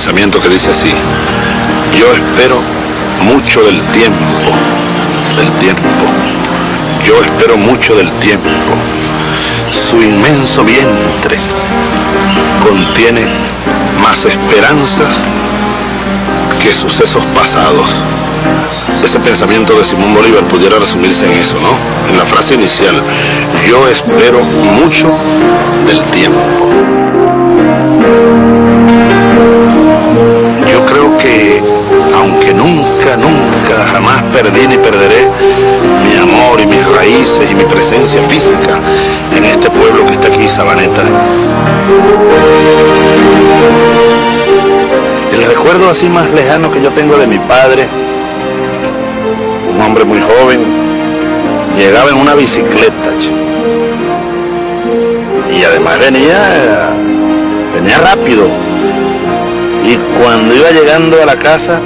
pensamiento que dice así: yo espero mucho del tiempo, yo espero mucho del tiempo. Su inmenso vientre contiene más esperanzas que sucesos pasados. Ese pensamiento de Simón Bolívar pudiera resumirse en eso, ¿no? En la frase inicial: yo espero mucho del tiempo. Yo creo que, aunque nunca, jamás perdí ni perderé mi amor y mis raíces y mi presencia física en este pueblo que está aquí, Sabaneta, el recuerdo así más lejano que yo tengo de mi padre, un hombre muy joven, llegaba en una bicicleta, y además venía rápido, y cuando iba llegando a la casa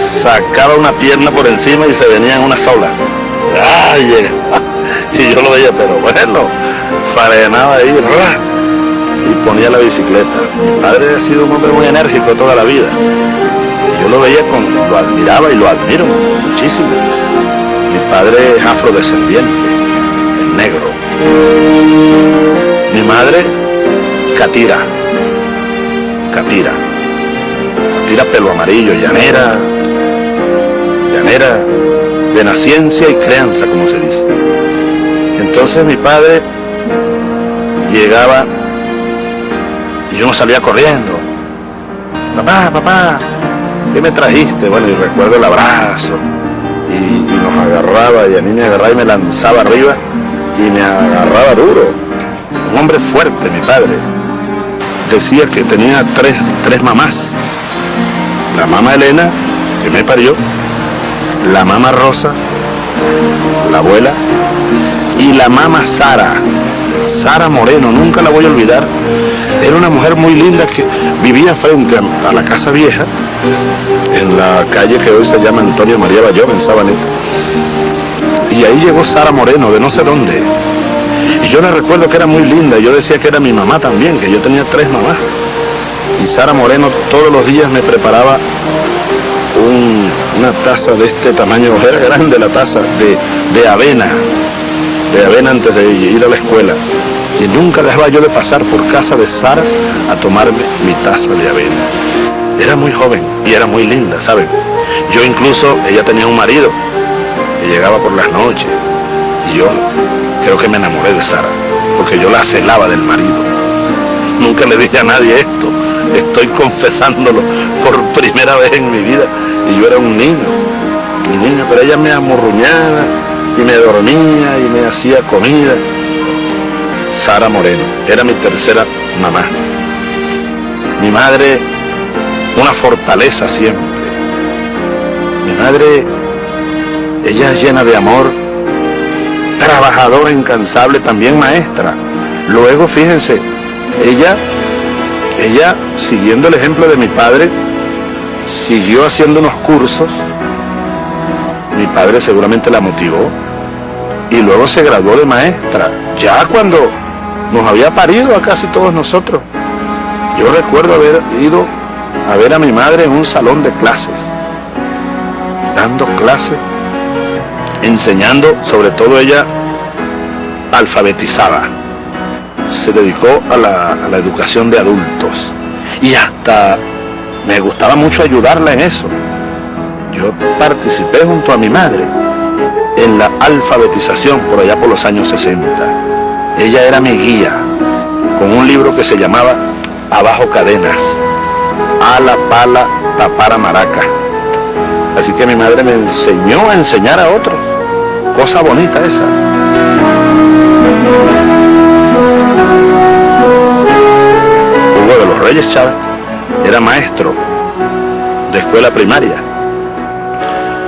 sacaba una pierna por encima y se venía en una sola. ¡Ay! Llega. Y yo lo veía, pero bueno, frenaba ahí, y ponía la bicicleta. Mi padre ha sido un hombre muy enérgico toda la vida. Yo lo veía, lo admiraba y lo admiro muchísimo. Mi padre es afrodescendiente, es negro. Mi madre, catira, pelo amarillo, llanera, de naciencia y crianza, como se dice. Entonces mi padre llegaba y yo no salía corriendo. Papá, ¿qué me trajiste? Bueno, y recuerdo el abrazo, y nos agarraba, y a mí me agarraba y me lanzaba arriba, y me agarraba duro. Un hombre fuerte, mi padre. Decía que tenía tres mamás. La mamá Elena, que me parió, la mamá Rosa, la abuela, y la mamá Sara Moreno, nunca la voy a olvidar. Era una mujer muy linda que vivía frente a la casa vieja, en la calle que hoy se llama Antonio María Bayón, en Sabaneta. Y ahí llegó Sara Moreno, de no sé dónde. Y yo la recuerdo que era muy linda. Yo decía que era mi mamá también, que yo tenía 3 mamás. Y Sara Moreno todos los días me preparaba una taza de este tamaño, era grande la taza, de avena antes de ir a la escuela. Y nunca dejaba yo de pasar por casa de Sara a tomarme mi taza de avena. Era muy joven y era muy linda, ¿saben? Yo incluso, ella tenía un marido que llegaba por las noches, y yo creo que me enamoré de Sara, porque yo la celaba del marido. Nunca le dije a nadie esto, estoy confesándolo por primera vez en mi vida, y yo era un niño, pero ella me amurruñaba y me dormía y me hacía comida. Sara Moreno era mi tercera mamá. Mi madre, una fortaleza siempre. Mi madre, ella es llena de amor, trabajadora, incansable, también maestra. Luego, fíjense, ella, siguiendo el ejemplo de mi padre, siguió haciendo unos cursos. Mi padre seguramente la motivó, y luego se graduó de maestra, ya cuando nos había parido a casi todos nosotros. Yo recuerdo haber ido a ver a mi madre en un salón de clases, dando clases, enseñando. Sobre todo ella alfabetizaba, se dedicó a la educación de adultos, y hasta me gustaba mucho ayudarla en eso. Yo participé junto a mi madre en la alfabetización por allá por los años 60. Ella era mi guía, con un libro que se llamaba Abajo Cadenas, a la pala tapar a maraca. Así que mi madre me enseñó a enseñar a otros. Cosa bonita esa. Hugo de los Reyes Chávez era maestro de escuela primaria,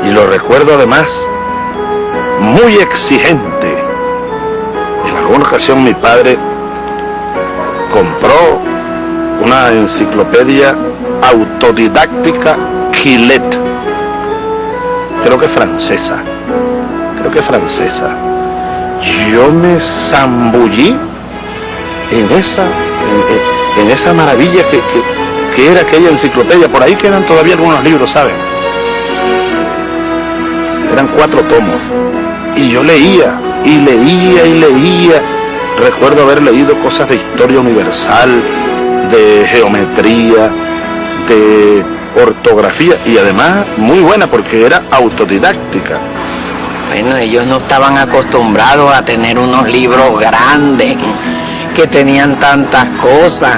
y lo recuerdo además muy exigente. En alguna ocasión mi padre compró una enciclopedia autodidáctica Quillet, creo que francesa. Yo me zambullí en esa maravilla que era aquella enciclopedia. Por ahí quedan todavía algunos libros, ¿saben? Eran 4 tomos. Y yo leía, y leía, y leía. Recuerdo haber leído cosas de historia universal, de geometría, de ortografía, y además muy buena porque era autodidáctica. Bueno, ellos no estaban acostumbrados a tener unos libros grandes que tenían tantas cosas.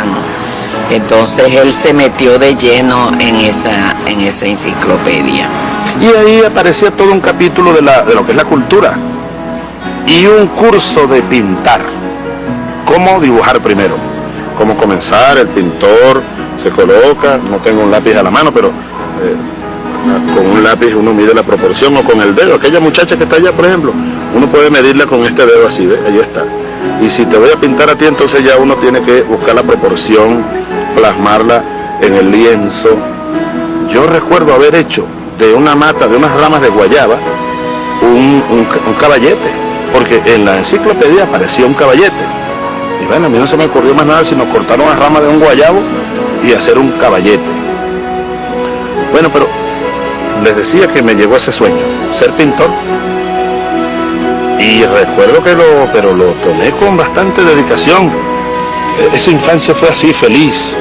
Entonces él se metió de lleno en esa enciclopedia. Y ahí aparecía todo un capítulo de lo que es la cultura y un curso de pintar. Cómo dibujar primero, cómo comenzar, el pintor se coloca, no tengo un lápiz a la mano, pero con un lápiz uno mide la proporción, o con el dedo. Aquella muchacha que está allá, por ejemplo, uno puede medirla con este dedo así, ¿ves? Ahí está. Y si te voy a pintar a ti, entonces ya uno tiene que buscar la proporción, plasmarla en el lienzo. Yo recuerdo haber hecho de una mata, de unas ramas de guayaba, un caballete, porque en la enciclopedia aparecía un caballete. Y bueno, a mí no se me ocurrió más nada sino cortar una rama de un guayabo y hacer un caballete. Bueno, pero les decía que me llegó ese sueño, ser pintor. Y recuerdo que lo tomé con bastante dedicación. Esa infancia fue así, feliz,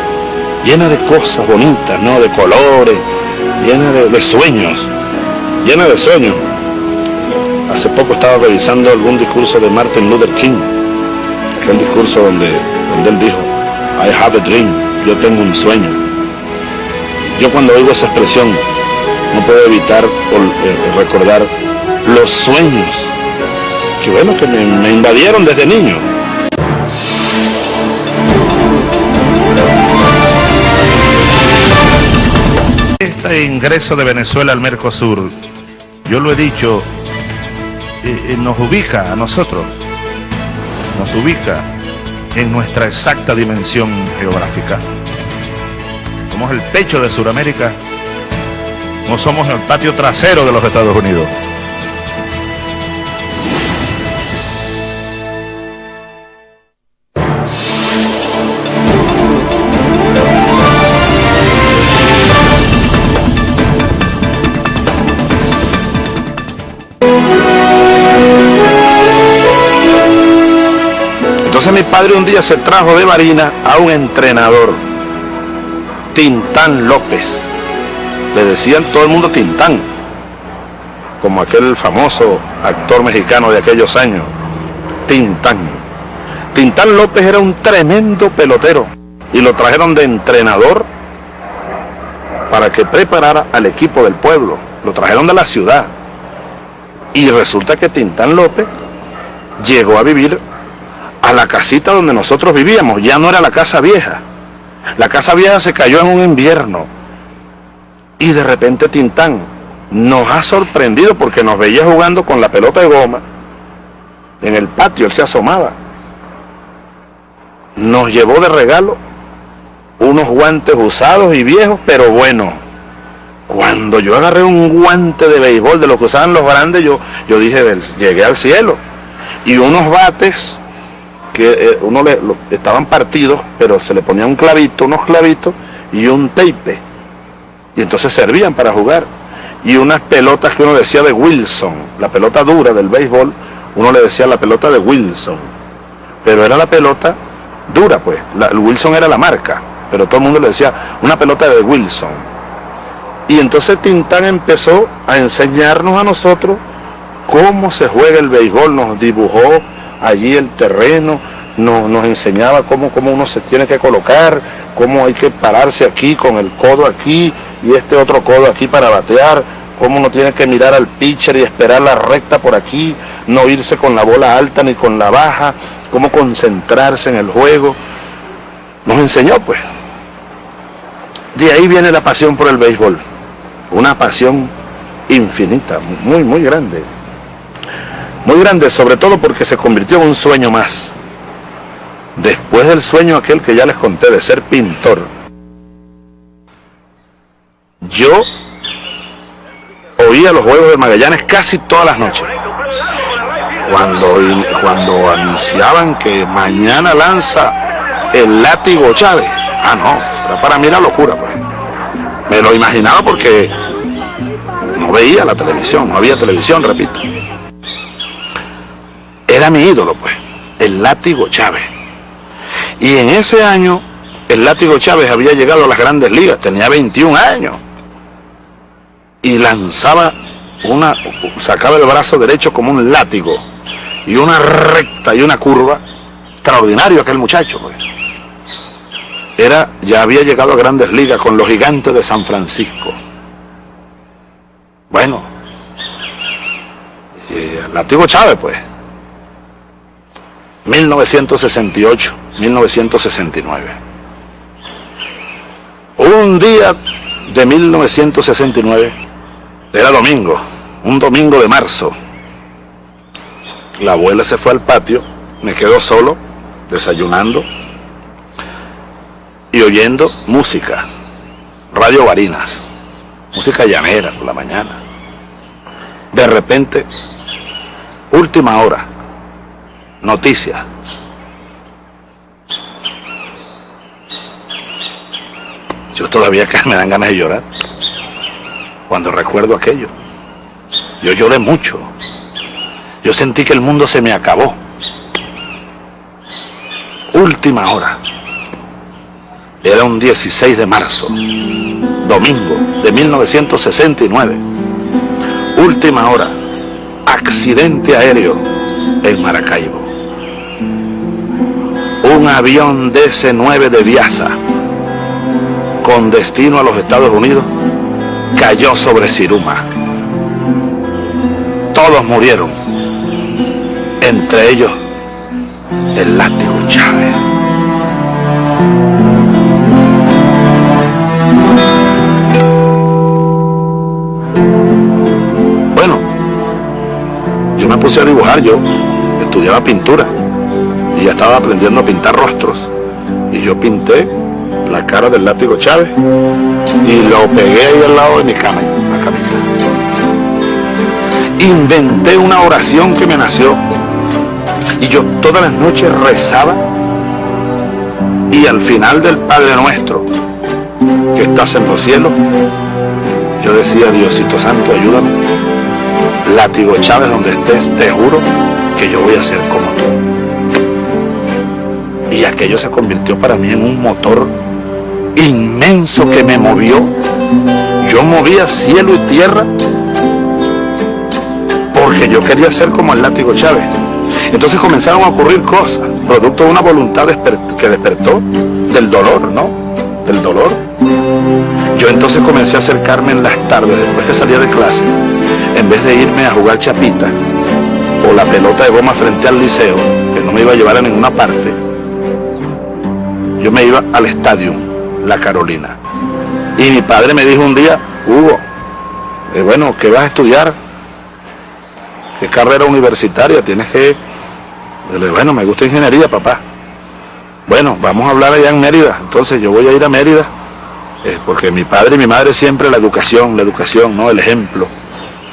llena de cosas bonitas, ¿no? De colores, llena de sueños, llena de sueños. Hace poco estaba revisando algún discurso de Martin Luther King, aquel discurso donde él dijo, I have a dream, yo tengo un sueño. Yo cuando oigo esa expresión no puedo evitar recordar los sueños que bueno, que me invadieron desde niño. Este ingreso de Venezuela al Mercosur, yo lo he dicho, nos ubica a nosotros, nos ubica en nuestra exacta dimensión geográfica. Somos el pecho de Sudamérica, no somos el patio trasero de los Estados Unidos. Entonces mi padre un día se trajo de Barinas a un entrenador, Tintán López. Le decían todo el mundo Tintán, como aquel famoso actor mexicano de aquellos años, Tintán. Tintán López era un tremendo pelotero y lo trajeron de entrenador para que preparara al equipo del pueblo. Lo trajeron de la ciudad. Y resulta que Tintán López llegó a vivir a la casita donde nosotros vivíamos. Ya no era la casa vieja. La casa vieja se cayó en un invierno. Y de repente Tintán nos ha sorprendido porque nos veía jugando con la pelota de goma en el patio. Él se asomaba. Nos llevó de regalo unos guantes usados y viejos, pero bueno. Cuando yo agarré un guante de béisbol de los que usaban los grandes, yo dije, llegué al cielo. Y unos bates que estaban partidos, pero se le ponía un clavito, unos clavitos y un tape. Y entonces servían para jugar. Y unas pelotas que uno decía de Wilson, la pelota dura del béisbol, uno le decía la pelota de Wilson. Pero era la pelota dura, pues. El Wilson era la marca, pero todo el mundo le decía una pelota de Wilson. Y entonces Tintán empezó a enseñarnos a nosotros cómo se juega el béisbol. Nos dibujó allí el terreno, nos enseñaba cómo uno se tiene que colocar, cómo hay que pararse aquí con el codo aquí y este otro codo aquí para batear, cómo uno tiene que mirar al pitcher y esperar la recta por aquí, no irse con la bola alta ni con la baja, cómo concentrarse en el juego. Nos enseñó, pues. De ahí viene la pasión por el béisbol, una pasión infinita, muy, muy grande. Muy grande, sobre todo porque se convirtió en un sueño más. Después del sueño aquel que ya les conté de ser pintor, yo oía los Juegos de Magallanes casi todas las noches. Cuando anunciaban que mañana lanza el látigo Chávez, no, Pero para mí era locura, pues. Me lo imaginaba porque no veía la televisión, no había televisión, repito. Era mi ídolo, pues, el Látigo Chávez. Y en ese año, el Látigo Chávez había llegado a las Grandes Ligas, tenía 21 años. Y lanzaba sacaba el brazo derecho como un látigo, y una recta y una curva, extraordinario aquel muchacho, pues. Ya había llegado a Grandes Ligas con los Gigantes de San Francisco. Bueno, el Látigo Chávez, pues, 1968, 1969. Un día de 1969, era domingo, un domingo de marzo. La abuela se fue al patio, me quedo solo, desayunando y oyendo música, Radio Barinas, música llanera por la mañana. De repente, última hora, noticias. Yo todavía me dan ganas de llorar cuando recuerdo aquello. Yo lloré mucho. Yo sentí que el mundo se me acabó. Última hora. Era un 16 de marzo, domingo de 1969. Última hora. Accidente aéreo en Maracaibo. Un avión DC-9 de Viasa, con destino a los Estados Unidos, cayó sobre Siruma. Todos murieron, entre ellos el Látigo Chávez. Bueno, yo me puse a dibujar, yo estudiaba pintura y ya estaba aprendiendo a pintar rostros, y yo pinté la cara del Látigo Chávez y lo pegué ahí al lado de mi cama, la camita. Inventé una oración que me nació, y yo todas las noches rezaba, y al final del Padre Nuestro, que estás en los cielos, yo decía: Diosito Santo, ayúdame, Látigo Chávez, donde estés, te juro que yo voy a ser como tú. Y aquello se convirtió para mí en un motor inmenso que me movió. Yo movía cielo y tierra porque yo quería ser como el Látigo Chávez. Entonces comenzaron a ocurrir cosas, producto de una voluntad que despertó del dolor, ¿no? Del dolor. Yo entonces comencé a acercarme en las tardes, después que salía de clase, en vez de irme a jugar chapita o la pelota de goma frente al liceo, que no me iba a llevar a ninguna parte, yo me iba al estadio La Carolina. Y mi padre me dijo un día: Hugo, bueno, ¿qué vas a estudiar? ¿Qué carrera universitaria tienes que...? Yo le dije: bueno, me gusta ingeniería, papá. Bueno, vamos a hablar allá en Mérida. Entonces yo voy a ir a Mérida, porque mi padre y mi madre siempre la educación, ¿no? El ejemplo,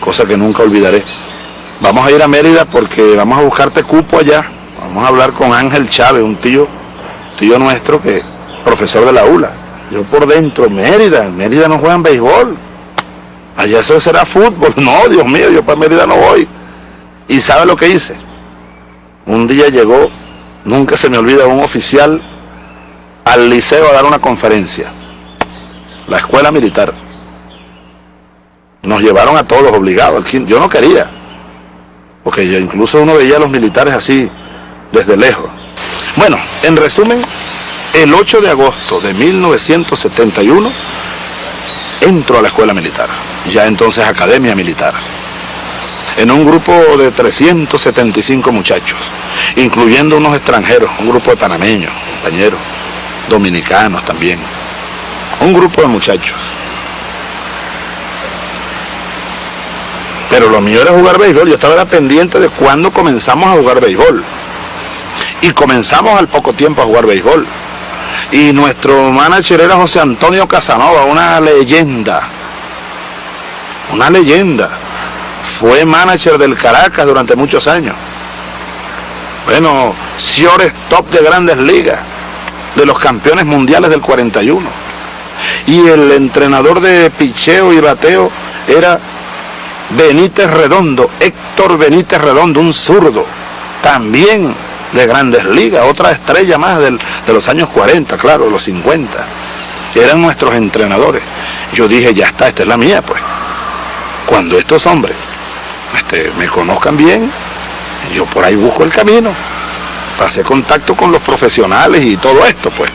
cosa que nunca olvidaré. Vamos a ir a Mérida porque vamos a buscarte cupo allá. Vamos a hablar con Ángel Chávez, un tío nuestro, que profesor de la ULA. Yo por dentro: Mérida no juegan béisbol, allá eso será fútbol. No, Dios mío, yo para Mérida no voy. ¿Y sabe lo que hice? Un día llegó, nunca se me olvida, un oficial al liceo a dar una conferencia, la escuela militar. Nos llevaron a todos obligados. Yo no quería, porque incluso uno veía a los militares así desde lejos. Bueno, en resumen, el 8 de agosto de 1971 entro a la escuela militar, ya entonces academia militar, en un grupo de 375 muchachos, incluyendo unos extranjeros, un grupo de panameños, compañeros, dominicanos también, un grupo de muchachos. Pero lo mío era jugar béisbol, yo estaba pendiente de cuándo comenzamos a jugar béisbol. Y comenzamos al poco tiempo a jugar béisbol. Y nuestro manager era José Antonio Casanova, una leyenda. Una leyenda. Fue manager del Caracas durante muchos años. Bueno, shortstop de Grandes Ligas, de los campeones mundiales del 41. Y el entrenador de picheo y bateo era Benítez Redondo, Héctor Benítez Redondo, un zurdo, también de Grandes Ligas, otra estrella más de los años 40, claro, de los 50. Eran nuestros entrenadores. Yo dije, ya está, esta es la mía, pues. Cuando estos hombres me conozcan bien, yo por ahí busco el camino. Pasé contacto con los profesionales y todo esto, pues.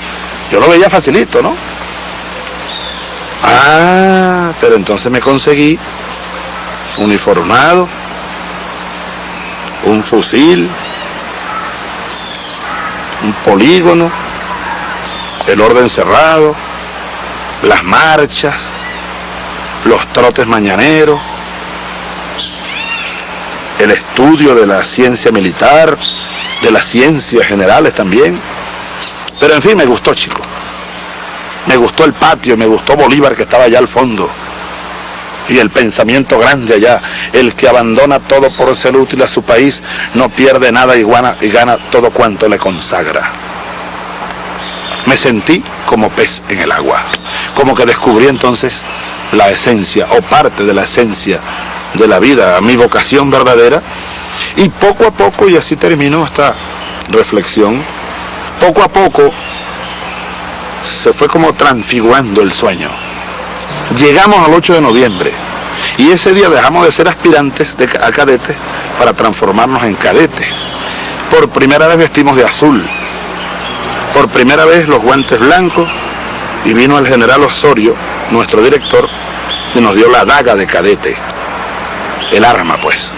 Yo lo veía facilito, ¿no? Ah, pero entonces me conseguí uniformado, un fusil, un polígono, el orden cerrado, las marchas, los trotes mañaneros, el estudio de la ciencia militar, de las ciencias generales también. Pero en fin, me gustó, chico. Me gustó el patio, me gustó Bolívar, que estaba allá al fondo. Y el pensamiento grande allá, el que abandona todo por ser útil a su país, no pierde nada y gana todo cuanto le consagra. Me sentí como pez en el agua, como que descubrí entonces la esencia, o parte de la esencia de la vida, mi vocación verdadera, y poco a poco, y así terminó esta reflexión, poco a poco se fue como transfigurando el sueño. Llegamos al 8 de noviembre y ese día dejamos de ser aspirantes a cadetes para transformarnos en cadetes. Por primera vez vestimos de azul, por primera vez los guantes blancos, y vino el general Osorio, nuestro director, y nos dio la daga de cadete, el arma pues.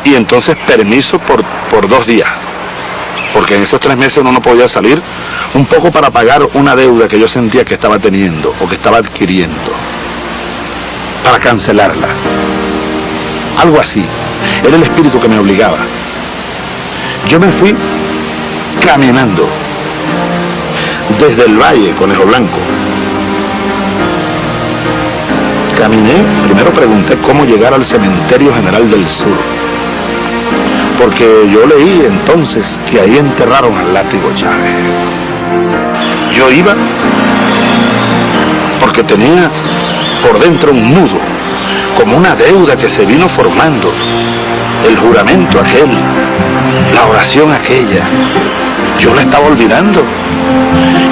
Y entonces permiso por 2 días, porque en esos 3 meses uno no podía salir, un poco para pagar una deuda que yo sentía que estaba teniendo o que estaba adquiriendo, para cancelarla. Algo así. Era el espíritu que me obligaba. Yo me fui caminando desde el Valle, Conejo Blanco. Caminé, primero pregunté cómo llegar al Cementerio General del Sur, porque yo leí entonces que ahí enterraron al Látigo Chávez. Yo iba porque tenía por dentro un nudo, como una deuda que se vino formando, el juramento aquel, la oración aquella. Yo la estaba olvidando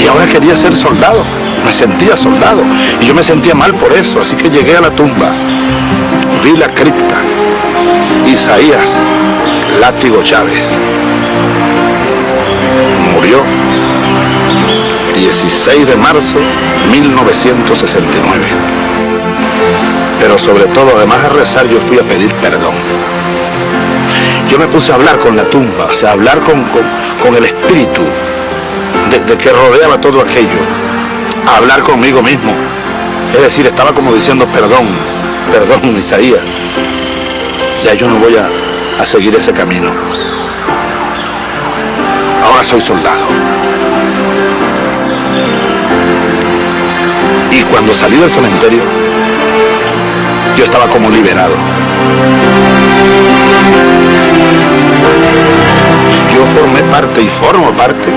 y ahora quería ser soldado, me sentía soldado y yo me sentía mal por eso, así que llegué a la tumba, vi la cripta, Isaías Látigo Chávez murió 16 de marzo 1969. Pero sobre todo, además de rezar, yo fui a pedir perdón. Yo me puse a hablar con la tumba, o sea, a hablar con el espíritu de que rodeaba todo aquello, a hablar conmigo mismo. Es decir, estaba como diciendo, perdón, Isaías, ya yo no voy a seguir ese camino. Ahora soy soldado. Y cuando salí del cementerio, yo estaba como liberado. Yo formé parte y formo parte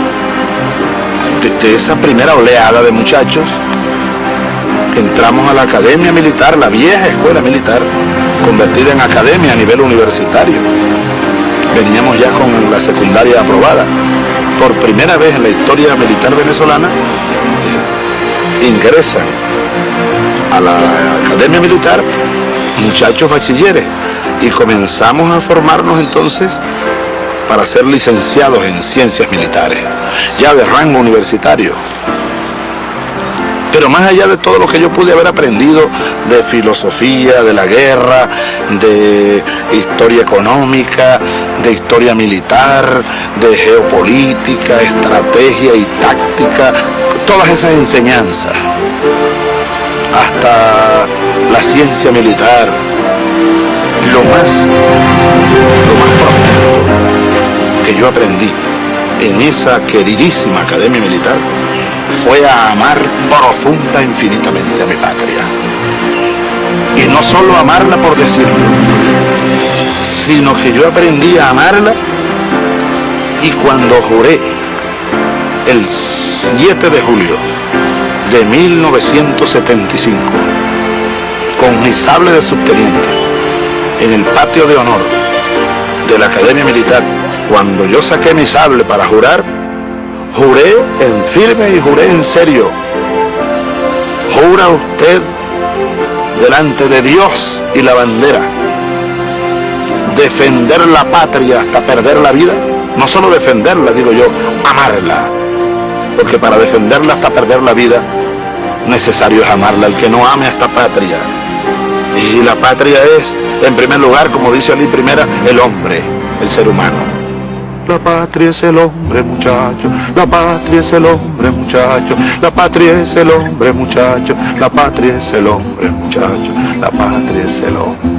de esa primera oleada de muchachos. Entramos a la academia militar, la vieja escuela militar, convertida en academia a nivel universitario. Veníamos ya con la secundaria aprobada. Por primera vez en la historia militar venezolana, ingresan a la academia militar muchachos bachilleres y comenzamos a formarnos entonces para ser licenciados en ciencias militares, ya de rango universitario. Pero más allá de todo lo que yo pude haber aprendido de filosofía, de la guerra, de historia económica, de historia militar, de geopolítica, estrategia y táctica, todas esas enseñanzas, hasta la ciencia militar, lo más profundo que yo aprendí en esa queridísima academia militar fue a amar profunda infinitamente a mi patria. Y no solo amarla por decirlo, sino que yo aprendí a amarla, y cuando juré el 7 de julio de 1975, con mi sable de subteniente, en el patio de honor de la Academia Militar, cuando yo saqué mi sable para jurar, juré en firme y juré en serio. ¿Jura usted delante de Dios y la bandera defender la patria hasta perder la vida? No solo defenderla, digo yo, amarla. Porque para defenderla hasta perder la vida, necesario es amarla. El que no ame a esta patria. Y la patria es, en primer lugar, como dice Ali Primera, el hombre, el ser humano. La patria es el hombre, muchacho. La patria es el hombre, muchacho. La patria es el hombre, muchacho. La patria es el hombre, muchacho. La patria es el hombre.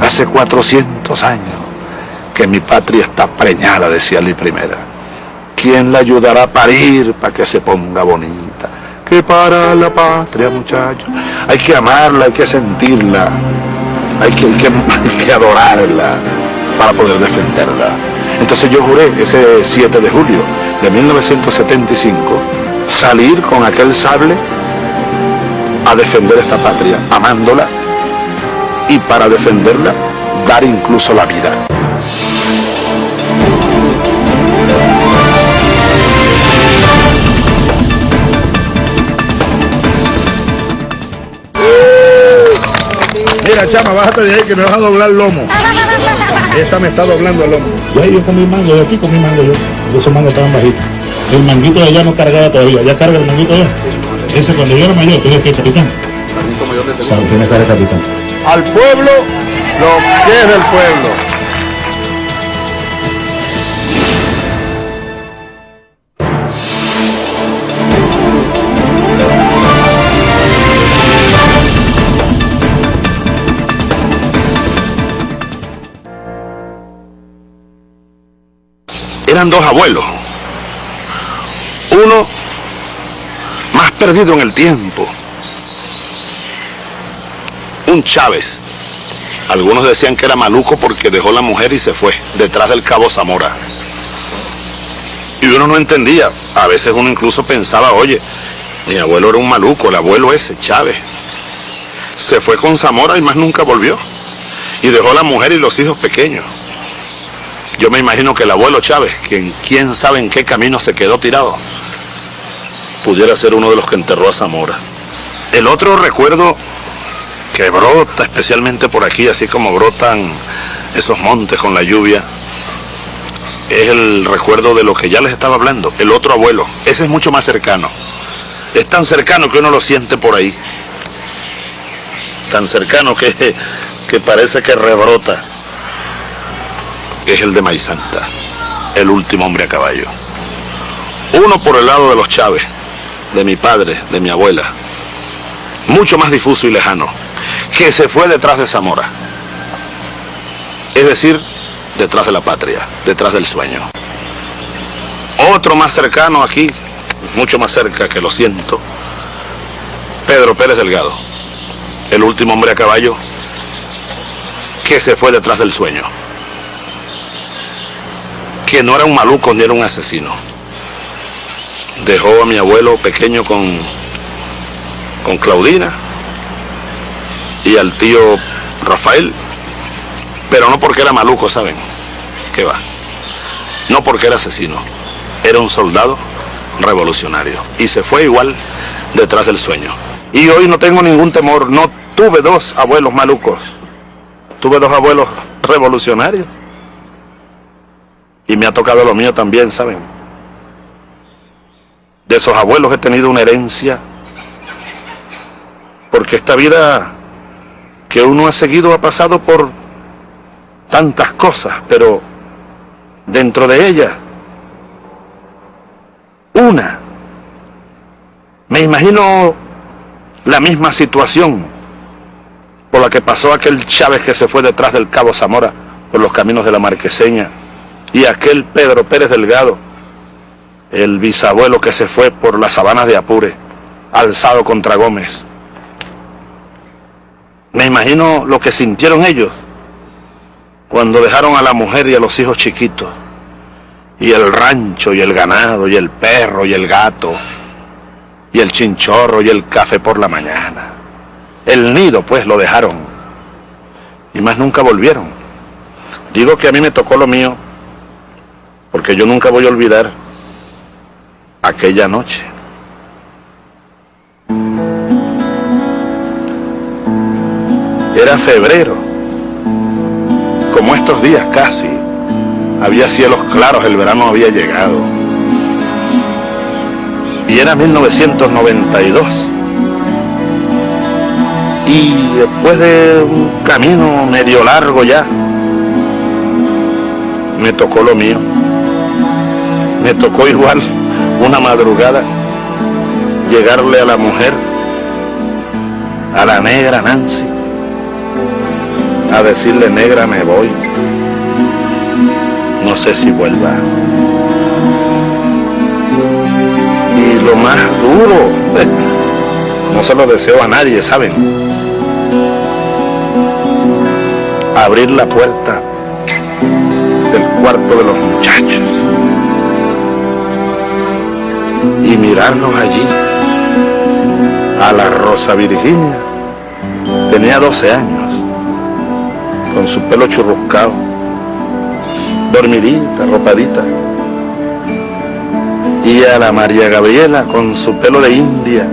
Hace 400 años que mi patria está preñada, decía Ali Primera. ¿Quién la ayudará a parir para que se ponga bonita? Que para la patria, muchachos, hay que amarla, hay que sentirla, hay que adorarla para poder defenderla. Entonces yo juré ese 7 de julio de 1975 salir con aquel sable a defender esta patria, amándola, y para defenderla dar incluso la vida. Mira, chama, bájate de ahí que me vas a doblar el lomo. Esta me está doblando el lomo. Ya yo con mi mango, yo aquí con mi mango, esos mangos estaban bajitos. El manguito de allá no cargaba todavía, ya carga el manguito allá. Ese cuando yo era mayor, ¿tú eres qué, capitán? ¿Sabes? Tienes cara de capitán. Al pueblo, lo que es del pueblo. Eran dos abuelos, uno más perdido en el tiempo, un Chávez. Algunos decían que era maluco porque dejó la mujer y se fue detrás del Cabo Zamora, y uno no entendía. A veces uno incluso pensaba, oye, mi abuelo era un maluco, el abuelo ese, Chávez, se fue con Zamora y más nunca volvió, y dejó la mujer y los hijos pequeños. Yo me imagino que el abuelo Chávez, quien quién sabe en qué camino se quedó tirado, pudiera ser uno de los que enterró a Zamora. El otro recuerdo que brota especialmente por aquí, así como brotan esos montes con la lluvia, es el recuerdo de lo que ya les estaba hablando, el otro abuelo. Ese es mucho más cercano. Es tan cercano que uno lo siente por ahí. Tan cercano que parece que rebrota. Es el de Maizanta, el último hombre a caballo. Uno por el lado de los Chávez, de mi padre, de mi abuela, mucho más difuso y lejano, que se fue detrás de Zamora, es decir, detrás de la patria, detrás del sueño. Otro más cercano aquí, mucho más cerca, que lo siento, Pedro Pérez Delgado, el último hombre a caballo, que se fue detrás del sueño, que no era un maluco ni era un asesino. Dejó a mi abuelo pequeño con Claudina y al tío Rafael, pero no porque era maluco, ¿saben? ¿Qué va? No porque era asesino, era un soldado revolucionario y se fue igual detrás del sueño. Y hoy no tengo ningún temor, no tuve dos abuelos malucos, tuve dos abuelos revolucionarios. Y me ha tocado lo mío también, ¿saben? De esos abuelos he tenido una herencia, porque esta vida que uno ha seguido ha pasado por tantas cosas, pero dentro de ellas, una, me imagino la misma situación por la que pasó aquel Chávez que se fue detrás del Cabo Zamora por los caminos de la Marqueseña, y aquel Pedro Pérez Delgado, el bisabuelo que se fue por las sabanas de Apure, alzado contra Gómez. Me imagino lo que sintieron ellos cuando dejaron a la mujer y a los hijos chiquitos, y el rancho y el ganado y el perro y el gato, y el chinchorro y el café por la mañana. El nido, pues, lo dejaron y más nunca volvieron. Digo que a mí me tocó lo mío porque yo nunca voy a olvidar aquella noche. Era febrero, como estos días casi. Había cielos claros, el verano había llegado. Y era 1992. Y después de un camino medio largo ya, me tocó lo mío. Me tocó igual una madrugada llegarle a la mujer, a la negra Nancy, a decirle: negra, me voy, no sé si vuelva. Y lo más duro, no se lo deseo a nadie, ¿saben? Abrir la puerta del cuarto de los muchachos y mirarlos allí. A la Rosa Virginia tenía 12 años, con su pelo churruscado, dormidita, arropadita. Y a la María Gabriela con su pelo de india.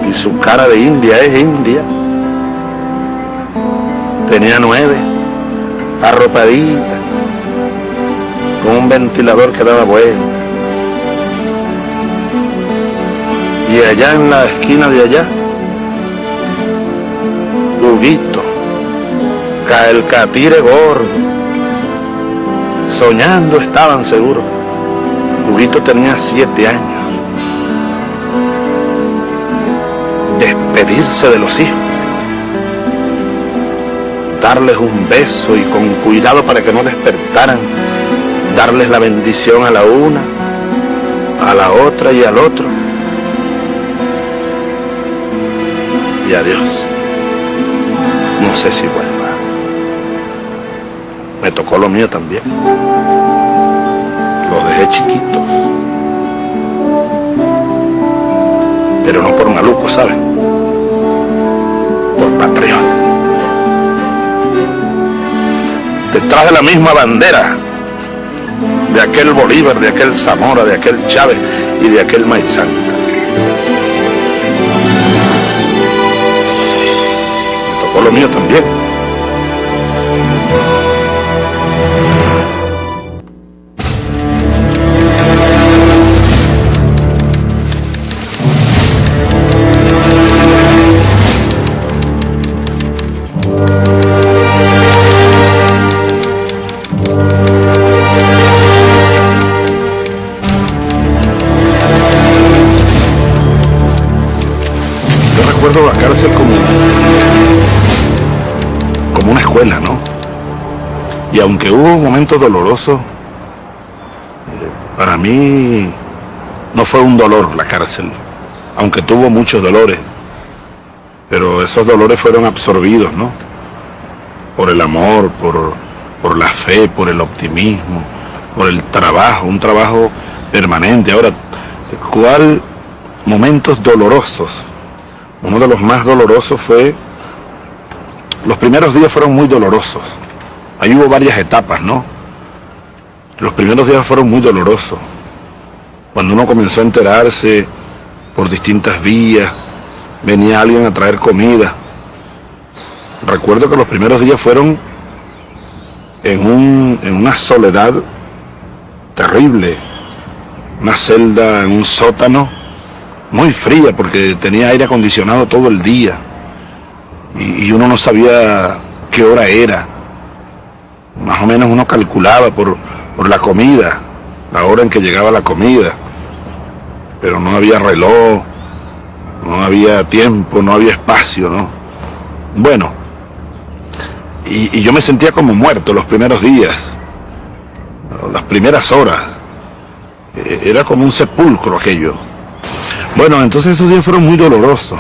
Y su cara de india es india. Tenía 9, arropadita, con un ventilador que daba vuelta. Y allá en la esquina de allá, Huguito, el catire gordo, soñando estaban seguros. Huguito tenía 7 años. Despedirse de los hijos, darles un beso y con cuidado para que no despertaran, darles la bendición a la una, a la otra y al otro. Y adiós. No sé si vuelva. Me tocó lo mío también. Los dejé chiquitos. Pero no por maluco, ¿saben? Por patriota. Detrás de la misma bandera de aquel Bolívar, de aquel Zamora, de aquel Chávez y de aquel Maizán. Me tocó lo mío también. Recuerdo la cárcel como una escuela, ¿no? Y aunque hubo momentos dolorosos, para mí no fue un dolor la cárcel, aunque tuvo muchos dolores, pero esos dolores fueron absorbidos, ¿no? Por el amor, por la fe, por el optimismo, por el trabajo, un trabajo permanente. Ahora, ¿cuál momentos dolorosos? Uno de los más dolorosos fue, los primeros días fueron muy dolorosos. Ahí hubo varias etapas, ¿no? Los primeros días fueron muy dolorosos. Cuando uno comenzó a enterarse por distintas vías, venía alguien a traer comida. Recuerdo que los primeros días fueron en una soledad terrible. Una celda en un sótano muy fría porque tenía aire acondicionado todo el día y uno no sabía qué hora era. Más o menos uno calculaba por la comida, la hora en que llegaba la comida, pero no había reloj, no había tiempo, no había espacio, ¿no? Bueno, y yo me sentía como muerto los primeros días, las primeras horas. Era como un sepulcro aquello. Bueno, entonces esos días fueron muy dolorosos.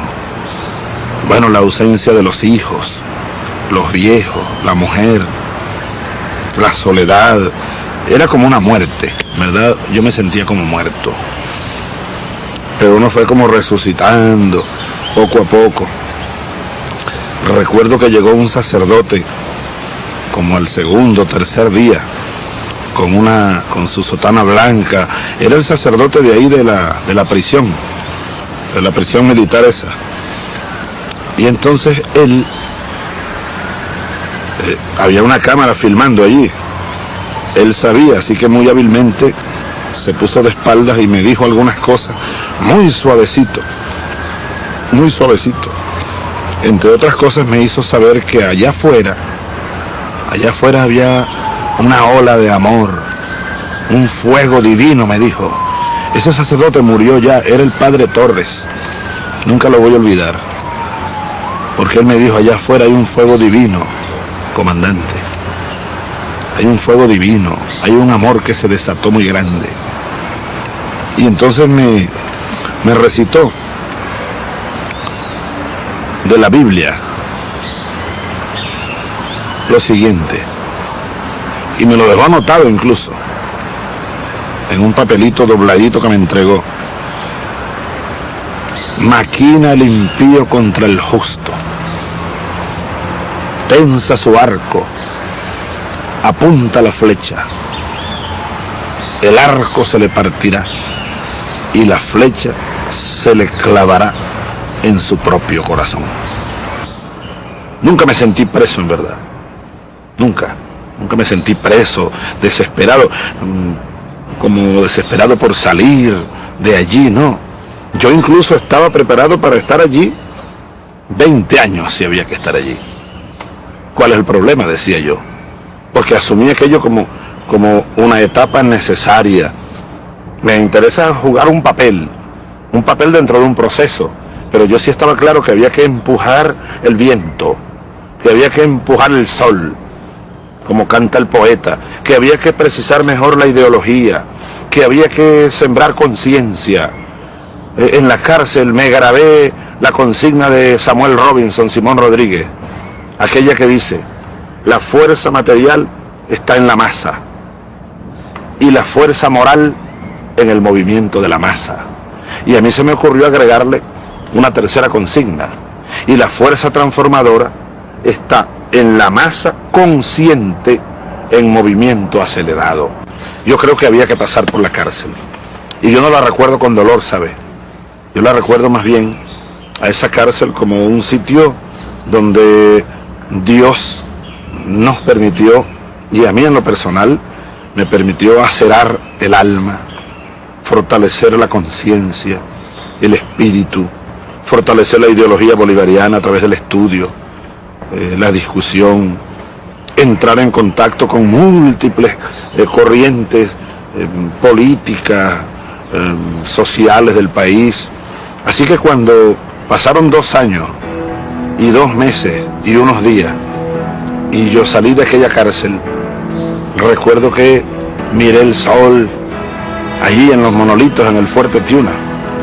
Bueno, la ausencia de los hijos, los viejos, la mujer, la soledad, era como una muerte, ¿verdad? Yo me sentía como muerto. pero uno fue como resucitando poco a poco. Recuerdo que llegó un sacerdote como al segundo o tercer día con su sotana blanca. Era el sacerdote de ahí de la prisión militar esa. Y entonces él había una cámara filmando allí. Él sabía, así que muy hábilmente se puso de espaldas y me dijo algunas cosas muy suavecito, muy suavecito. Entre otras cosas me hizo saber que allá afuera había una ola de amor, un fuego divino, me dijo. Ese sacerdote murió ya, era el padre Torres. Nunca lo voy a olvidar. Porque él me dijo, allá afuera hay un fuego divino, comandante. Hay un fuego divino, hay un amor que se desató muy grande. Y entonces me recitó de la Biblia lo siguiente. Y me lo dejó anotado incluso, en un papelito dobladito que me entregó. Maquina el impío contra el justo. Tensa su arco. Apunta la flecha. El arco se le partirá y la flecha se le clavará en su propio corazón. Nunca me sentí preso, en verdad. Nunca me sentí preso, desesperado, como desesperado por salir de allí, no. Yo incluso estaba preparado para estar allí 20 años si había que estar allí. ¿Cuál es el problema?, decía yo. Porque asumí aquello como una etapa necesaria. Me interesa jugar un papel dentro de un proceso, pero yo sí estaba claro que había que empujar el viento, que había que empujar el sol, como canta el poeta, que había que precisar mejor la ideología, que había que sembrar conciencia. En la cárcel me grabé la consigna de Samuel Robinson, Simón Rodríguez, aquella que dice: la fuerza material está en la masa y la fuerza moral en el movimiento de la masa. Y a mí se me ocurrió agregarle una tercera consigna: y la fuerza transformadora está en la masa consciente en movimiento acelerado. Yo creo que había que pasar por la cárcel. Y yo no la recuerdo con dolor, ¿sabe? Yo la recuerdo más bien a esa cárcel como un sitio donde Dios nos permitió, y a mí en lo personal, me permitió acerar el alma, fortalecer la conciencia, el espíritu, fortalecer la ideología bolivariana a través del estudio, la discusión, entrar en contacto con múltiples corrientes políticas, sociales del país. Así que cuando pasaron 2 años y 2 meses y unos días y yo salí de aquella cárcel, recuerdo que miré el sol allí en los monolitos, en el Fuerte Tiuna,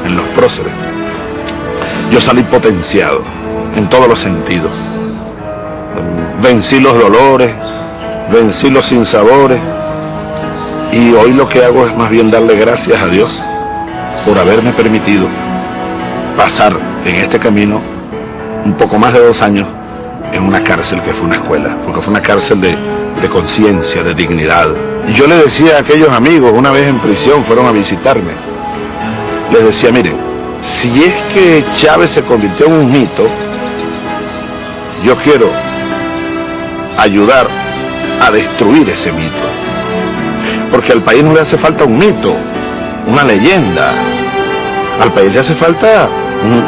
en los próceres. Yo salí potenciado en todos los sentidos. Vencí los dolores, vencí los sinsabores, y hoy lo que hago es más bien darle gracias a Dios por haberme permitido pasar en este camino un poco más de 2 años en una cárcel que fue una escuela, porque fue una cárcel de conciencia, de dignidad. Y yo le decía a aquellos amigos, una vez en prisión fueron a visitarme, les decía: miren, si es que Chávez se convirtió en un mito, yo quiero ayudar a destruir ese mito, porque al país no le hace falta un mito, una leyenda. Al país le hace falta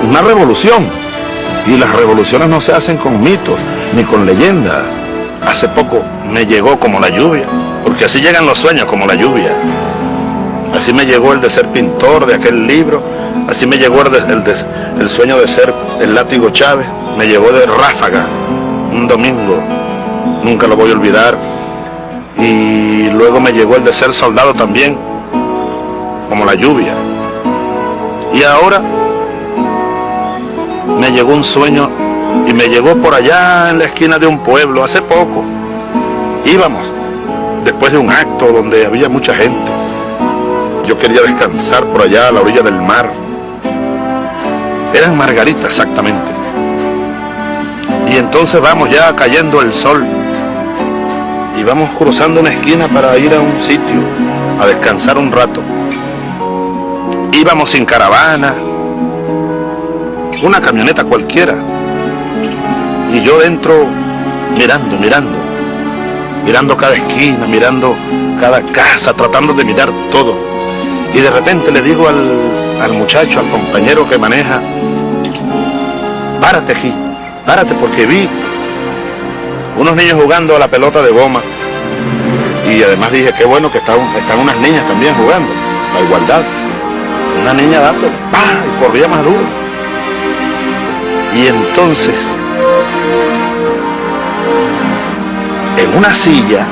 una revolución, y las revoluciones no se hacen con mitos ni con leyendas. Hace poco me llegó como la lluvia, porque así llegan los sueños, como la lluvia. Así me llegó el de ser pintor de aquel libro, así me llegó el sueño de ser el látigo Chávez, me llegó de ráfaga un domingo, nunca lo voy a olvidar. Y luego me llegó el de ser soldado también, como la lluvia. Y ahora me llegó un sueño, y me llegó por allá en la esquina de un pueblo, hace poco. Íbamos, después de un acto donde había mucha gente. Yo quería descansar por allá a la orilla del mar, Eran margaritas exactamente. Y entonces vamos ya cayendo el sol y vamos cruzando una esquina para ir a un sitio a descansar un rato. Íbamos sin caravana, una camioneta cualquiera, y yo dentro mirando cada esquina, mirando cada casa, tratando de mirar todo. Y de repente le digo al muchacho, al compañero que maneja: párate aquí, párate, porque vi unos niños jugando a la pelota de goma. Y además dije, qué bueno que están unas niñas también jugando, la igualdad. Una niña dando, ¡pah!, y corría más duro. Y entonces, en una silla,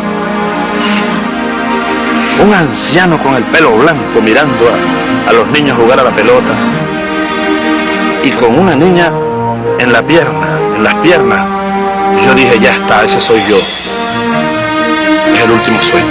un anciano con el pelo blanco mirando a los niños jugar a la pelota, y con una niña en las piernas, yo dije, ya está, ese soy yo. Es el último sueño.